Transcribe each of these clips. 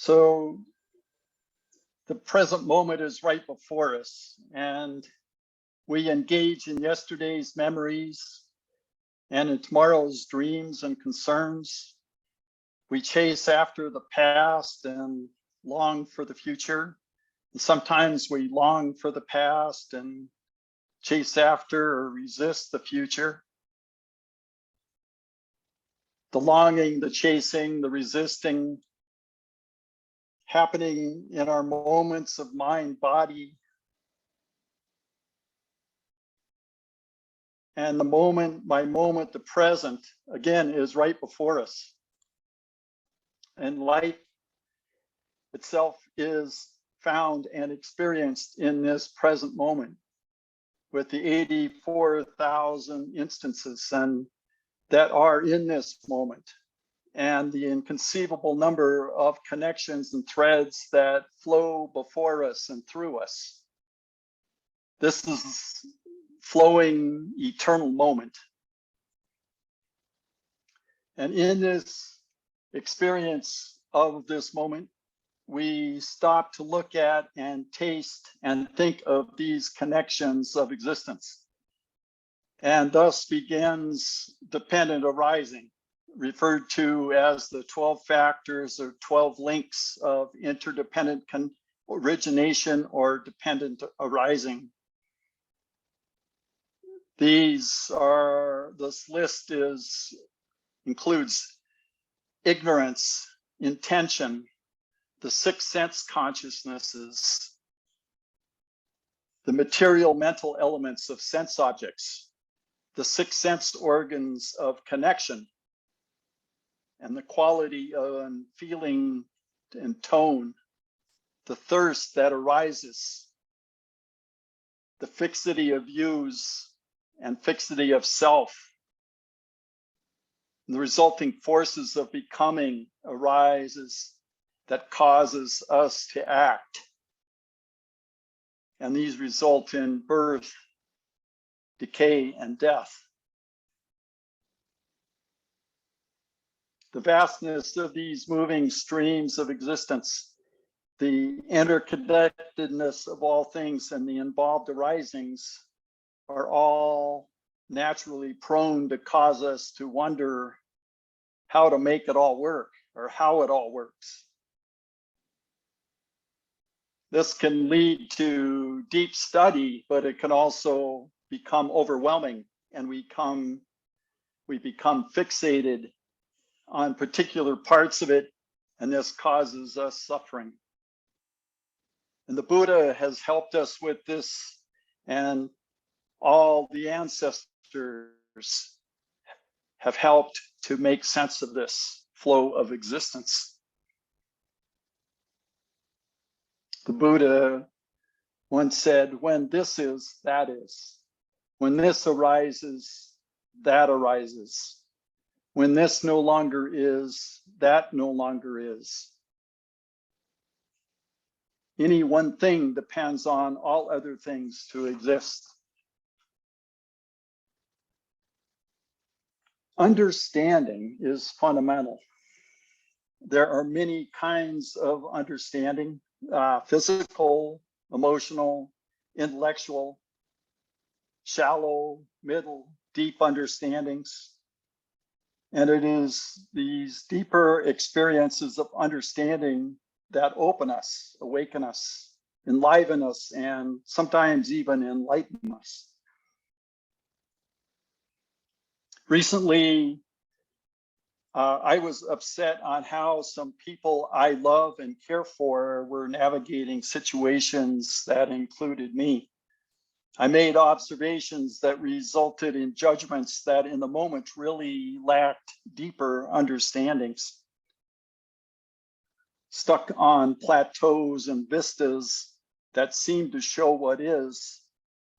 So the present moment is right before us, and we engage in yesterday's memories and in tomorrow's dreams and concerns. We chase after the past and long for the future. And sometimes we long for the past and chase after or resist the future. The longing, the chasing, the resisting, happening in our moments of mind, body, and the moment by moment, the present, again, is right before us. And life itself is found and experienced in this present moment with the 84,000 instances and that are in this moment, and the inconceivable number of connections and threads that flow before us and through us. This is flowing eternal moment. And in this experience of this moment, we stop to look at and taste and think of these connections of existence. And thus begins dependent arising, referred to as the 12 factors or 12 links of interdependent origination or dependent arising. This list includes ignorance, intention, the sixth sense consciousnesses, the material mental elements of sense objects, the six sense organs of connection, and the quality of feeling and tone, the thirst that arises, the fixity of views and fixity of self, and the resulting forces of becoming arises that causes us to act. And these result in birth, decay, and death. The vastness of these moving streams of existence, the interconnectedness of all things and the involved arisings are all naturally prone to cause us to wonder how to make it all work or how it all works. This can lead to deep study, but it can also become overwhelming, and we become fixated on particular parts of it, and this causes us suffering. And the Buddha has helped us with this, and all the ancestors have helped to make sense of this flow of existence. The Buddha once said, when this is, that is. When this arises, that arises. When this no longer is, that no longer is. Any one thing depends on all other things to exist. Understanding is fundamental. There are many kinds of understanding, physical, emotional, intellectual, shallow, middle, deep understandings. And it is these deeper experiences of understanding that open us, awaken us, enliven us, and sometimes even enlighten us. Recently, I was upset on how some people I love and care for were navigating situations that included me. I made observations that resulted in judgments that in the moment really lacked deeper understandings. Stuck on plateaus and vistas that seemed to show what is,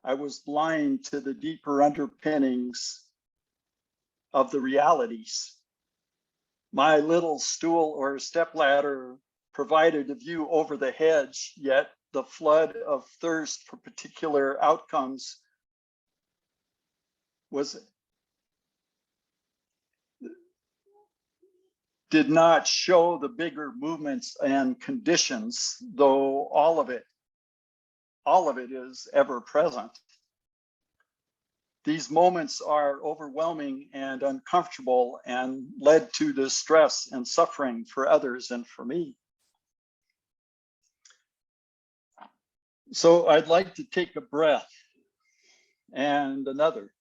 I was blind to the deeper underpinnings of the realities. My little stool or stepladder provided a view over the hedge, yet the flood of thirst for particular outcomes was did not show the bigger movements and conditions, though all of it is ever present. These moments are overwhelming and uncomfortable and led to distress and suffering for others and for me. So I'd like to take a breath and another.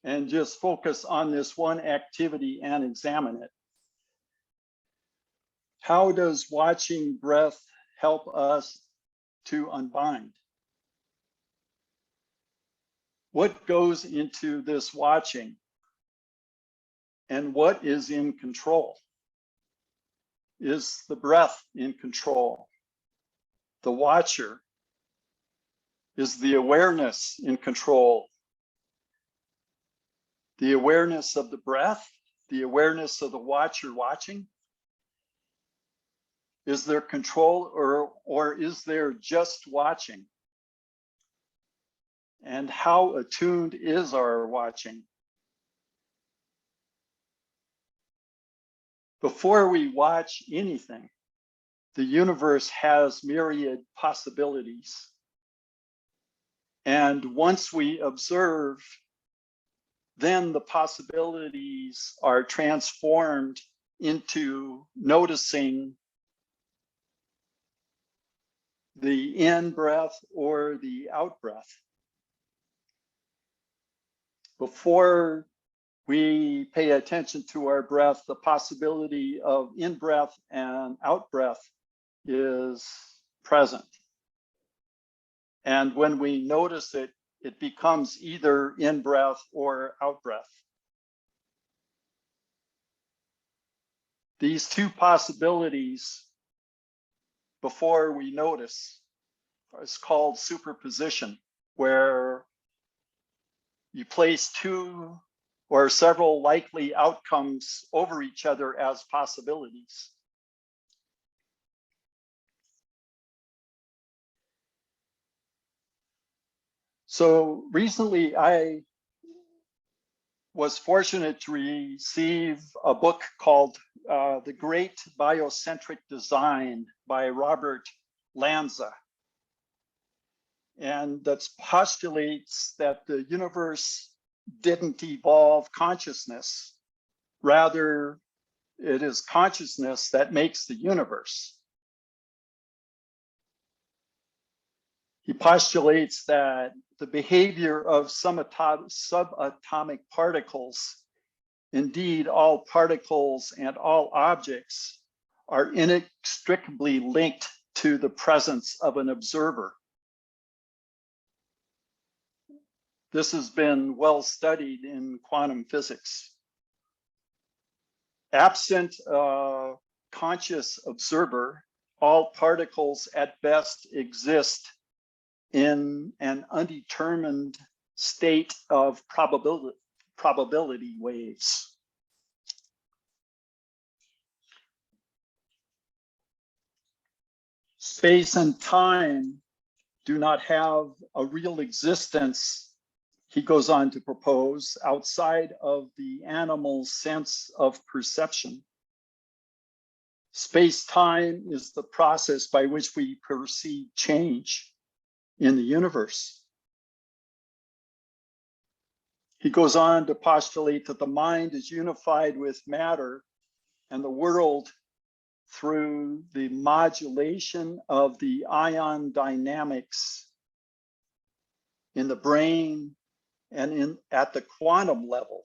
And just focus on this one activity and examine it. How does watching breath help us to unbind? What goes into this watching? And what is in control? Is the breath in control? The watcher? Is the awareness in control? The awareness of the breath, the awareness of the watcher watching? Is there control or is there just watching? And how attuned is our watching? Before we watch anything, the universe has myriad possibilities. And once we observe, then the possibilities are transformed into noticing the in breath or the out breath. Before we pay attention to our breath, the possibility of in breath and out breath is present. And when we notice it, it becomes either in breath or out breath. These two possibilities before we notice is called superposition, where you place two or several likely outcomes over each other as possibilities. So recently I was fortunate to receive a book called The Great Biocentric Design by Robert Lanza. And that postulates that the universe didn't evolve consciousness. Rather, it is consciousness that makes the universe. He postulates that the behavior of subatomic particles, indeed all particles and all objects, are inextricably linked to the presence of an observer. This has been well studied in quantum physics. Absent a conscious observer, all particles at best exist in an undetermined state of probability waves. Space and time do not have a real existence, he goes on to propose, outside of the animal's sense of perception. Space-time is the process by which we perceive change in the universe. He goes on to postulate that the mind is unified with matter and the world through the modulation of the ion dynamics in the brain and at the quantum level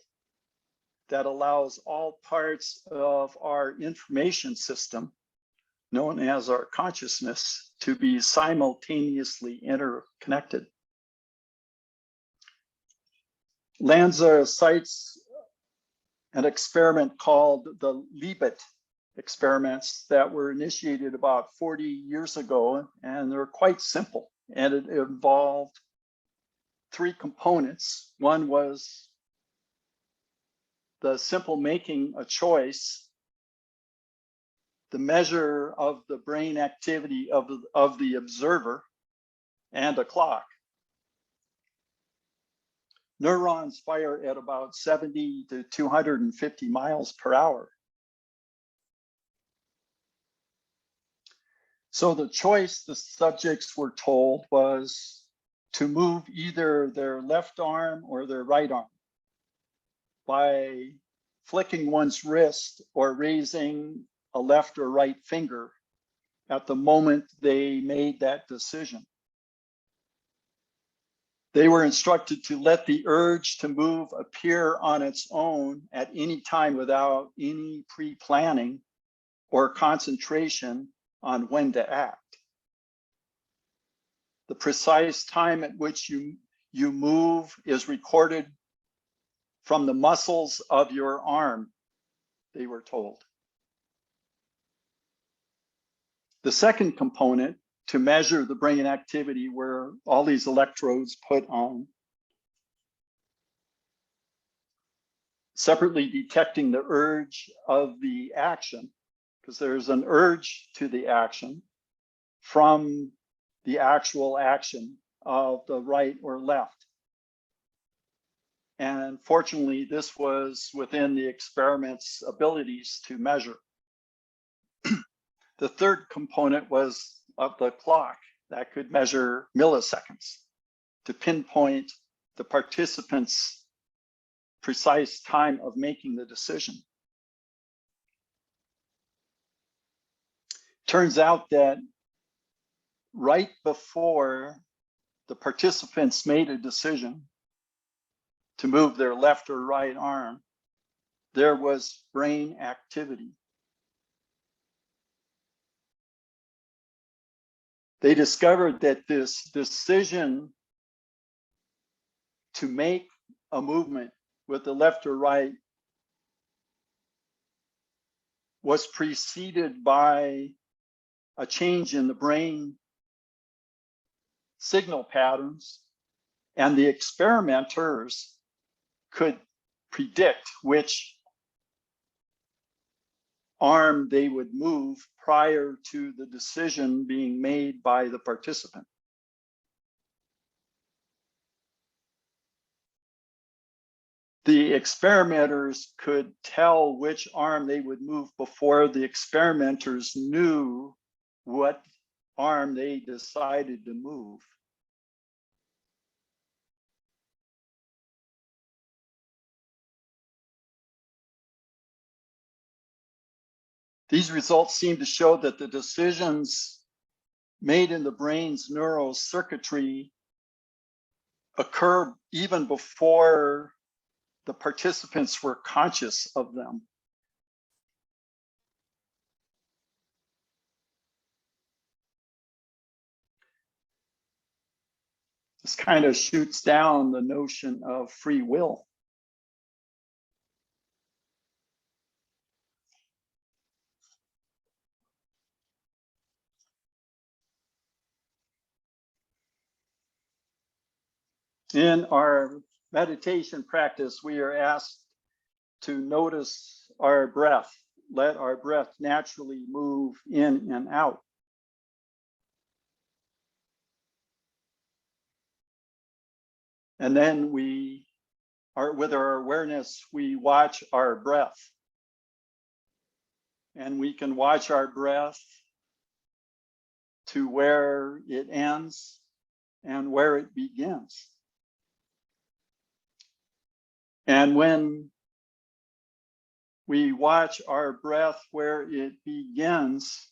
that allows all parts of our information system, known as our consciousness, to be simultaneously interconnected. Lanza cites an experiment called the Libet experiments that were initiated about 40 years ago, and they're quite simple. And it involved three components. One was the simple making a choice, the measure of the brain activity of the observer, and a clock. neurons fire at about 70 to 250 miles per hour. So the choice the subjects were told was to move either their left arm or their right arm by flicking one's wrist or raising a left or right finger at the moment they made that decision. They were instructed to let the urge to move appear on its own at any time without any pre-planning or concentration on when to act. The precise time at which you move is recorded from the muscles of your arm, they were told. The second component to measure the brain activity were all these electrodes put on, separately detecting the urge of the action, because there's an urge to the action from the actual action of the right or left. And fortunately, this was within the experiment's abilities to measure. The third component was of the clock that could measure milliseconds to pinpoint the participants' precise time of making the decision. Turns out that right before the participants made a decision to move their left or right arm, there was brain activity. They discovered that this decision to make a movement with the left or right was preceded by a change in the brain signal patterns, and the experimenters could predict which arm they would move prior to the decision being made by the participant. The experimenters could tell which arm they would move before the experimenters knew what arm they decided to move. These results seem to show that the decisions made in the brain's neural circuitry occur even before the participants were conscious of them. This kind of shoots down the notion of free will. In our meditation practice, we are asked to notice our breath, let our breath naturally move in and out. And then with our awareness, we watch our breath. And we can watch our breath to where it ends and where it begins. And when we watch our breath where it begins,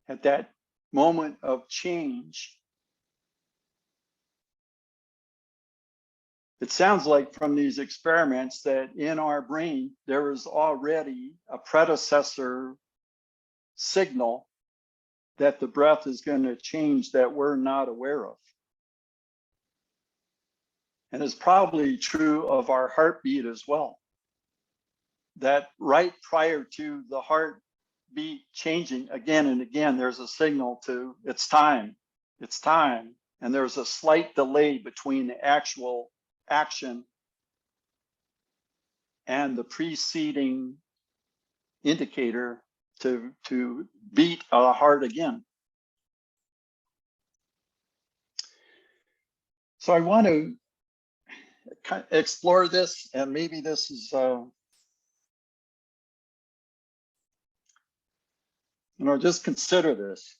at that moment of change, it sounds like from these experiments that in our brain, there is already a predecessor signal that the breath is going to change that we're not aware of. And it's probably true of our heartbeat as well. That right prior to the heartbeat changing again and again, there's a signal to it's time. And there's a slight delay between the actual action and the preceding indicator to beat a heart again. So I want to kind of explore this, and maybe this is, just consider this.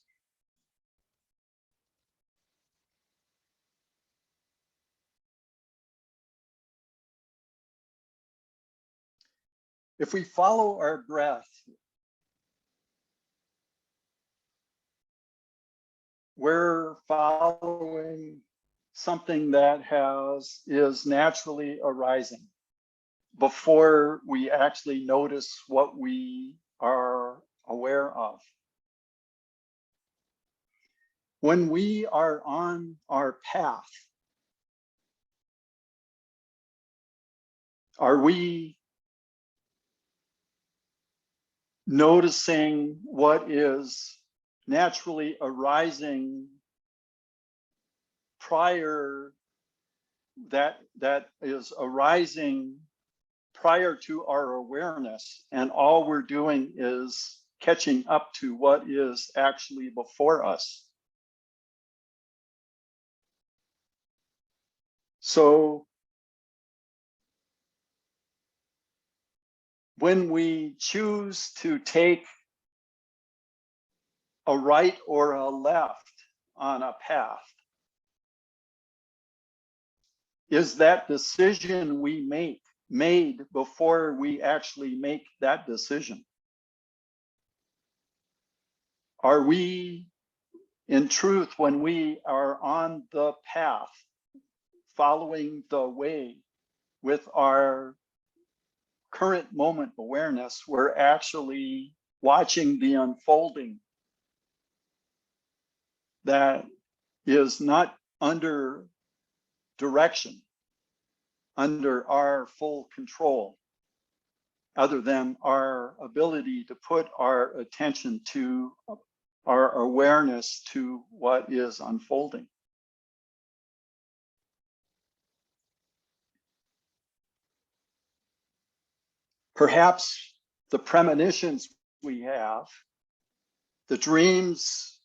If we follow our breath, we're following something that is naturally arising before we actually notice what we are aware of. When we are on our path, are we noticing what is naturally arising prior, that is arising prior to our awareness, and all we're doing is catching up to what is actually before us? So when we choose to take a right or a left on a path, is that decision we made before we actually make that decision? Are we, in truth, when we are on the path, following the way with our current moment awareness, we're actually watching the unfolding that is not under direction, under our full control, other than our ability to put our attention to our awareness to what is unfolding. Perhaps the premonitions we have, the dreams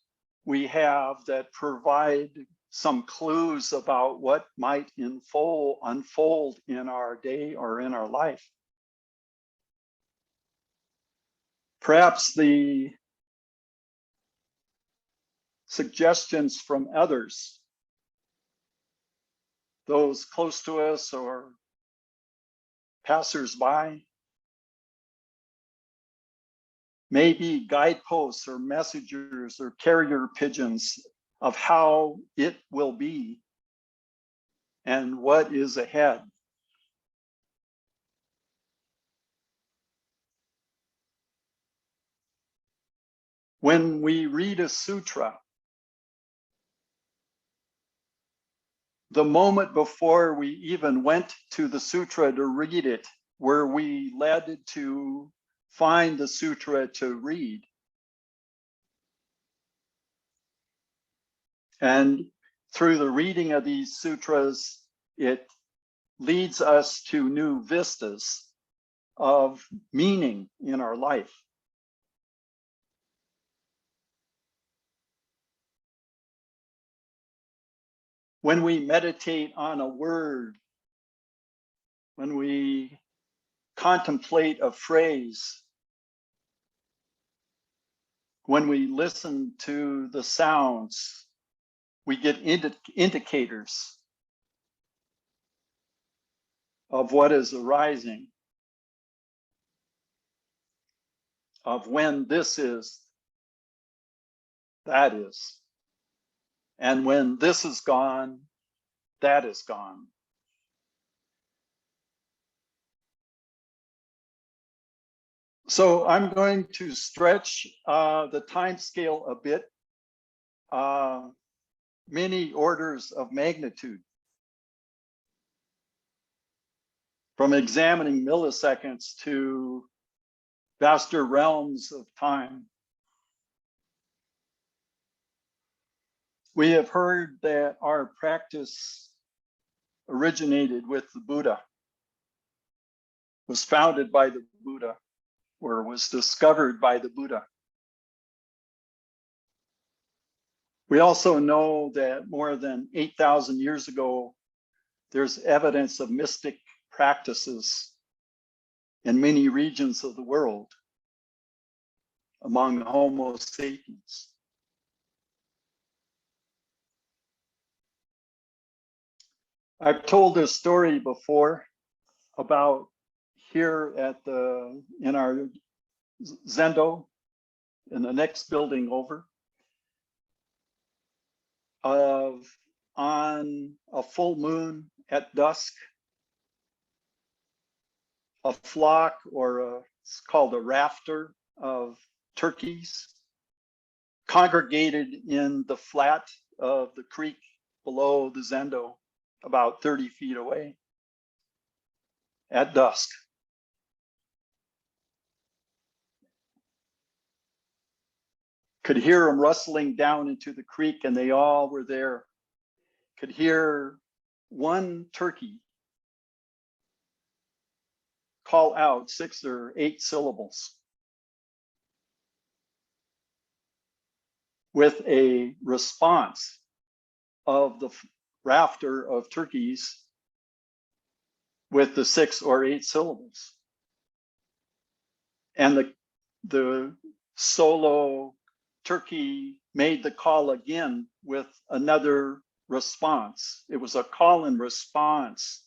we have that provide some clues about what might unfold in our day or in our life. Perhaps the suggestions from others, those close to us or passersby, maybe guideposts or messengers or carrier pigeons of how it will be and what is ahead. When we read a sutra, the moment before we even went to the sutra to read it, were we led to find the sutra to read? And through the reading of these sutras, it leads us to new vistas of meaning in our life. When we meditate on a word, when we contemplate a phrase, when we listen to the sounds, we get indicators of what is arising, of when this is, that is, and when this is gone, that is gone. So I'm going to stretch the time scale a bit, many orders of magnitude, from examining milliseconds to vaster realms of time. We have heard that our practice originated with the Buddha, was founded by the Buddha, or was discovered by the Buddha. We also know that more than 8,000 years ago, there's evidence of mystic practices in many regions of the world among Homo sapiens. I've told this story before about here at in our Zendo, in the next building over, on a full moon at dusk, a flock, or it's called a rafter of turkeys congregated in the flat of the creek below the Zendo, about 30 feet away at dusk. Could hear them rustling down into the creek, and they all were there. Could hear one turkey call out 6 or 8 syllables with a response of the rafter of turkeys with the 6 or 8 syllables. And the solo turkey made the call again with another response. It was a call and response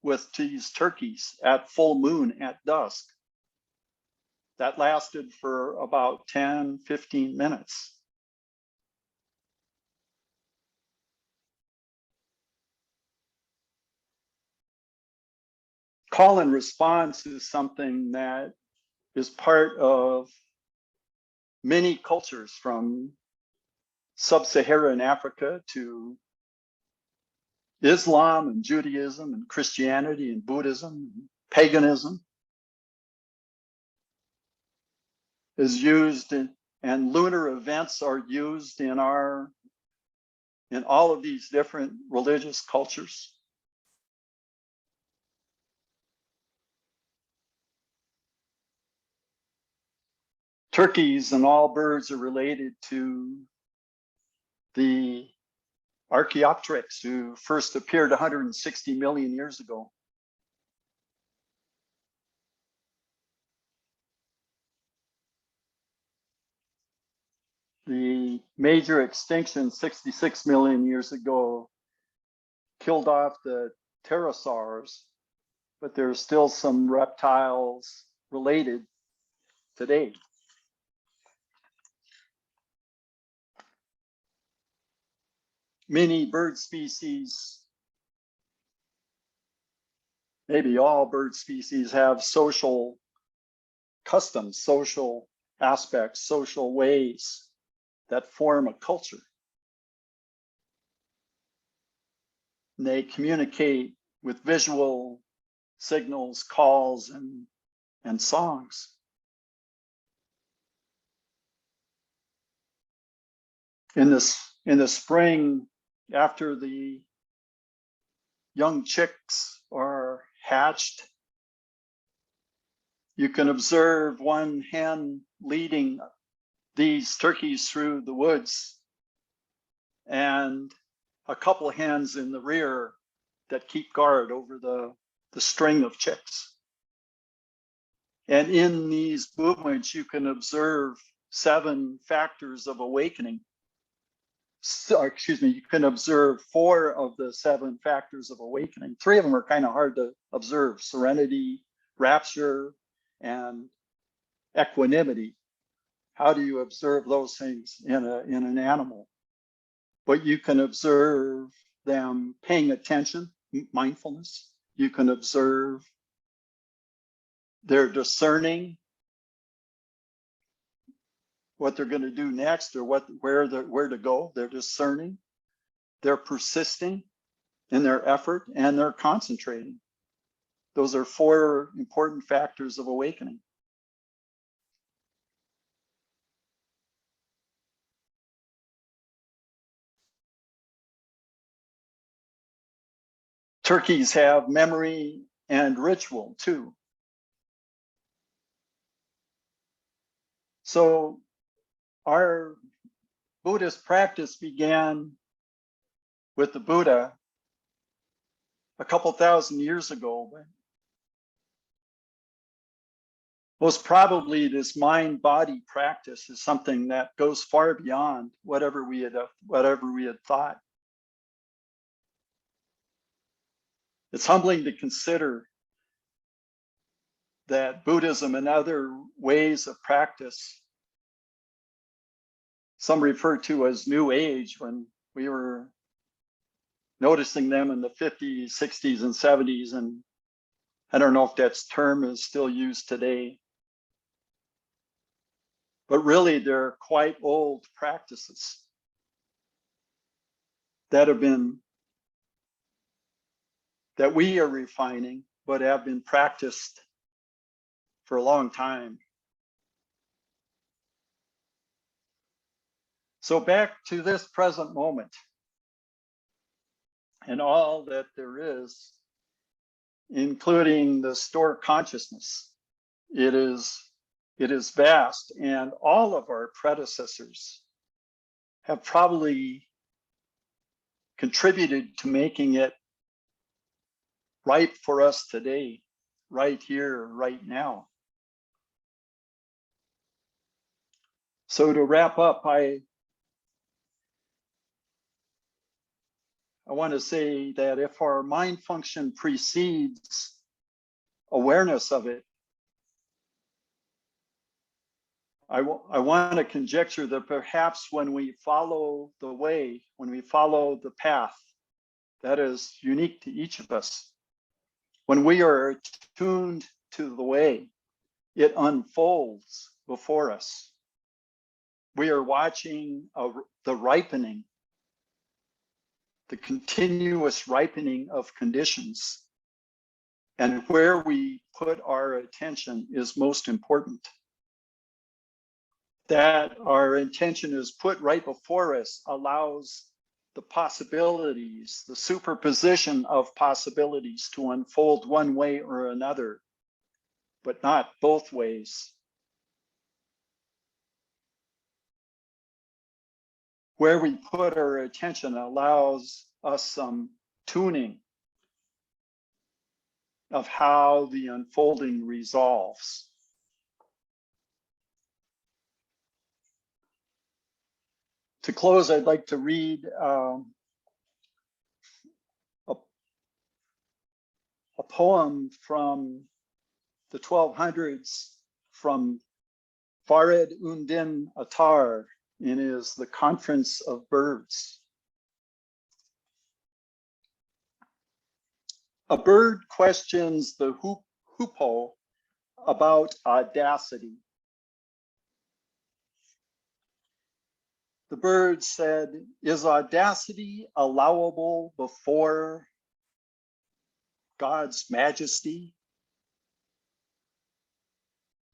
with these turkeys at full moon at dusk. That lasted for about 10, 15 minutes. Call and response is something that is part of many cultures, from sub-Saharan Africa to Islam and Judaism and Christianity and Buddhism and paganism, is used and lunar events are used in all of these different religious cultures. Turkeys and all birds are related to the Archaeopteryx, who first appeared 160 million years ago. The major extinction 66 million years ago killed off the pterosaurs, but there's still some reptiles related today. Many bird species, maybe all bird species, have social customs, social aspects, social ways that form a culture. And they communicate with visual signals, calls, and songs. In the spring, after the young chicks are hatched, you can observe one hen leading these turkeys through the woods, and a couple of hens in the rear that keep guard over the string of chicks. And in these movements, you can observe 7 factors of awakening. You can observe 4 of the 7 factors of awakening. 3 of them are kind of hard to observe: serenity, rapture, and equanimity. How do you observe those things in an animal? But you can observe them paying attention, mindfulness. You can observe they're discerning what they're going to do next, or where to go. They're discerning. They're persisting in their effort, and they're concentrating. Those are 4 important factors of awakening. Turkeys have memory and ritual too. So our Buddhist practice began with the Buddha a couple thousand years ago. But most probably this mind-body practice is something that goes far beyond whatever we had thought. It's humbling to consider that Buddhism and other ways of practice, some refer to as New Age, when we were noticing them in the 50s, 60s, and 70s, and I don't know if that term is still used today. But really, they're quite old practices that we are refining, but have been practiced for a long time. So back to this present moment and all that there is, including the store consciousness. It is vast, and all of our predecessors have probably contributed to making it right for us today, right here, right now. So to wrap up, I want to say that if our mind function precedes awareness of it, I want to conjecture that perhaps when we follow the way, when we follow the path that is unique to each of us, when we are attuned to the way, it unfolds before us. We are watching the ripening, the continuous ripening of conditions, and where we put our attention is most important. That our intention is put right before us allows the possibilities, the superposition of possibilities to unfold one way or another, but not both ways. Where we put our attention allows us some tuning of how the unfolding resolves. To close, I'd like to read a poem from the 1200s from Farid Undin Attar in his The Conference of Birds. A bird questions the hoopoe about audacity. The bird said, "Is audacity allowable before God's majesty?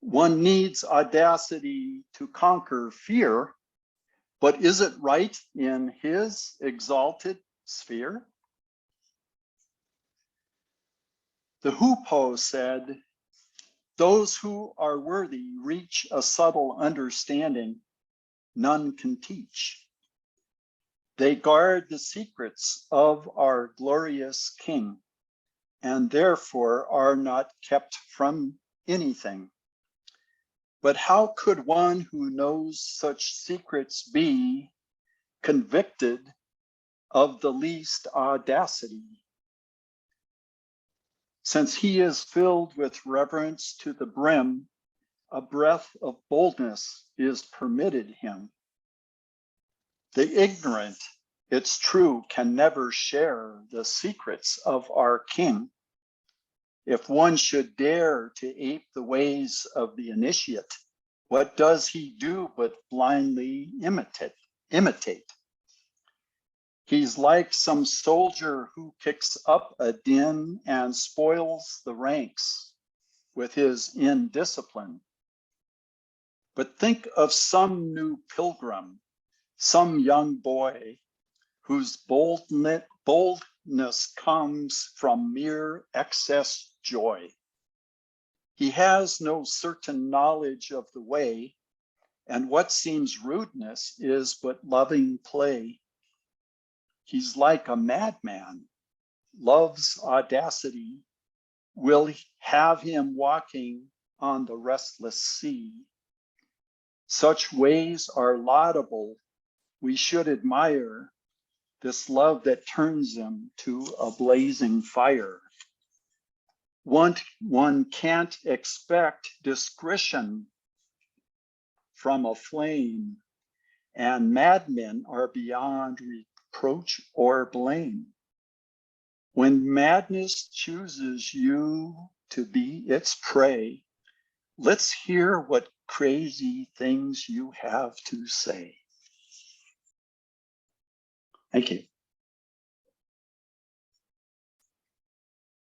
One needs audacity to conquer fear, but is it right in his exalted sphere?" The hoopoe said, "Those who are worthy reach a subtle understanding none can teach. They guard the secrets of our glorious King, and therefore are not kept from anything. But how could one who knows such secrets be convicted of the least audacity? Since he is filled with reverence to the brim, a breath of boldness is permitted him. The ignorant, it's true, can never share the secrets of our King. If one should dare to ape the ways of the initiate, what does he do but blindly imitate? He's like some soldier who kicks up a din and spoils the ranks with his indiscipline. But think of some new pilgrim, some young boy whose boldness comes from mere excess joy. He has no certain knowledge of the way, and what seems rudeness is but loving play. He's like a madman, love's audacity will have him walking on the restless sea. Such ways are laudable. We should admire this love that turns them to a blazing fire. One can't expect discretion from a flame, and madmen are beyond reproach or blame. When madness chooses you to be its prey, let's hear what crazy things you have to say. Thank you.